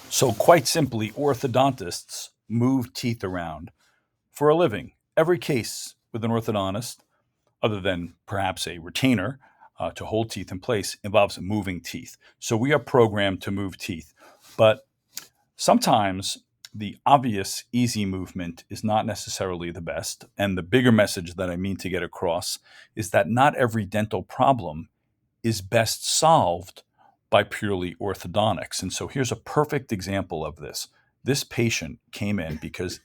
So, quite simply, orthodontists move teeth around for a living. Every case with an orthodontist, other than perhaps a retainer to hold teeth in place, involves moving teeth. So, we are programmed to move teeth. But sometimes the obvious, easy movement is not necessarily the best. And the bigger message that I mean to get across is that not every dental problem is best solved by purely orthodontics. And so here's a perfect example of this. This patient came in because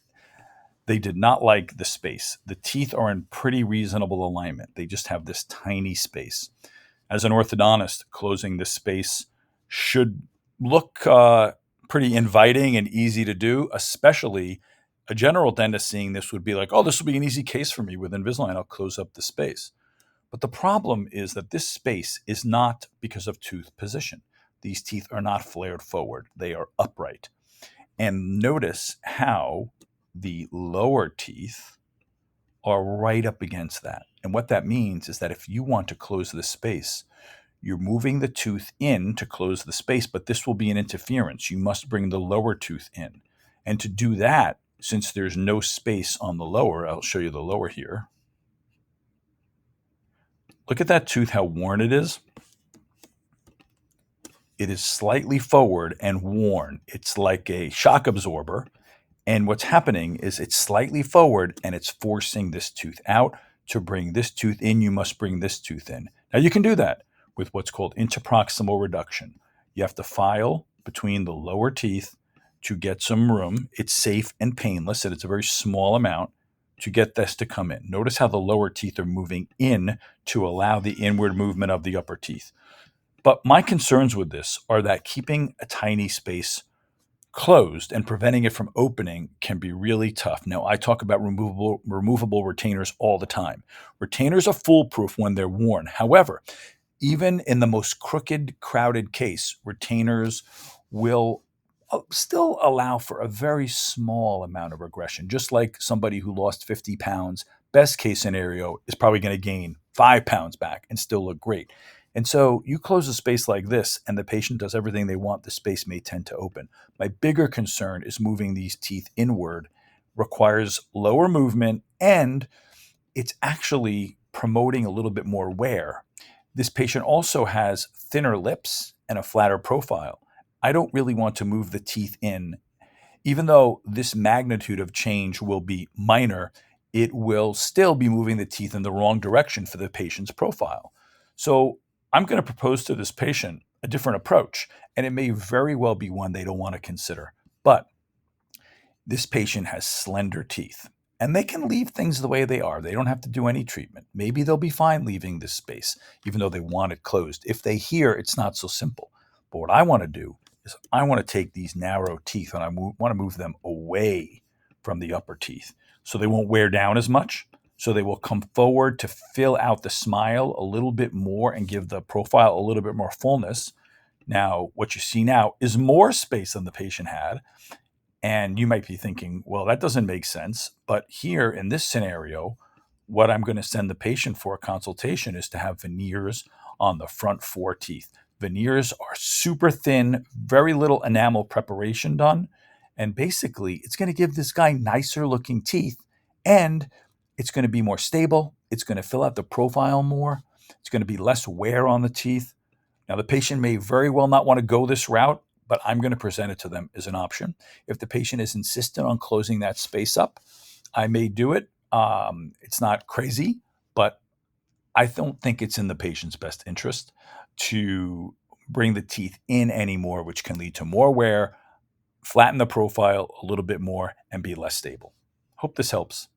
they did not like the space. The teeth are in pretty reasonable alignment. They just have this tiny space. As an orthodontist, closing this space should look pretty inviting and easy to do, especially a general dentist seeing this would be like, oh, this will be an easy case for me with Invisalign. I'll close up the space. But the problem is that this space is not because of tooth position. These teeth are not flared forward, they are upright. And notice how the lower teeth are right up against that. And what that means is that if you want to close the space, you're moving the tooth in to close the space, but this will be an interference. You must bring the lower tooth in. And to do that, since there's no space on the lower, I'll show you the lower here. Look at that tooth, how worn it is. It is slightly forward and worn. It's like a shock absorber. And what's happening is it's slightly forward and it's forcing this tooth out. To bring this tooth in, you must bring this tooth in. Now, you can do that with what's called interproximal reduction. You have to file between the lower teeth to get some room. It's safe and painless, and it's a very small amount to get this to come in. Notice how the lower teeth are moving in to allow the inward movement of the upper teeth. But my concerns with this are that keeping a tiny space closed and preventing it from opening can be really tough. Now, I talk about removable retainers all the time. Retainers are foolproof when they're worn. However, even in the most crooked, crowded case, retainers will still allow for a very small amount of regression. Just like somebody who lost 50 pounds, best case scenario is probably going to gain 5 pounds back and still look great. And so you close a space like this and the patient does everything they want, the space may tend to open. My bigger concern is moving these teeth inward requires lower movement, and it's actually promoting a little bit more wear. This patient also has thinner lips and a flatter profile. I don't really want to move the teeth in. Even though this magnitude of change will be minor, it will still be moving the teeth in the wrong direction for the patient's profile. So I'm going to propose to this patient a different approach, and it may very well be one they don't want to consider. But this patient has slender teeth, and they can leave things the way they are. They don't have to do any treatment. Maybe they'll be fine leaving this space, even though they want it closed. If they hear it's not so simple. But what I want to do is I want to take these narrow teeth and I want to move them away from the upper teeth so they won't wear down as much. So they will come forward to fill out the smile a little bit more and give the profile a little bit more fullness. Now, what you see now is more space than the patient had. And you might be thinking, well, that doesn't make sense. But here in this scenario, what I'm going to send the patient for a consultation is to have veneers on the front 4 teeth. Veneers are super thin, very little enamel preparation done. And basically, it's going to give this guy nicer looking teeth, and it's going to be more stable. It's going to fill out the profile more. It's going to be less wear on the teeth. Now, the patient may very well not want to go this route, but I'm going to present it to them as an option. If the patient is insistent on closing that space up, I may do it. It's not crazy, but I don't think it's in the patient's best interest to bring the teeth in anymore, which can lead to more wear, flatten the profile a little bit more, and be less stable. Hope this helps.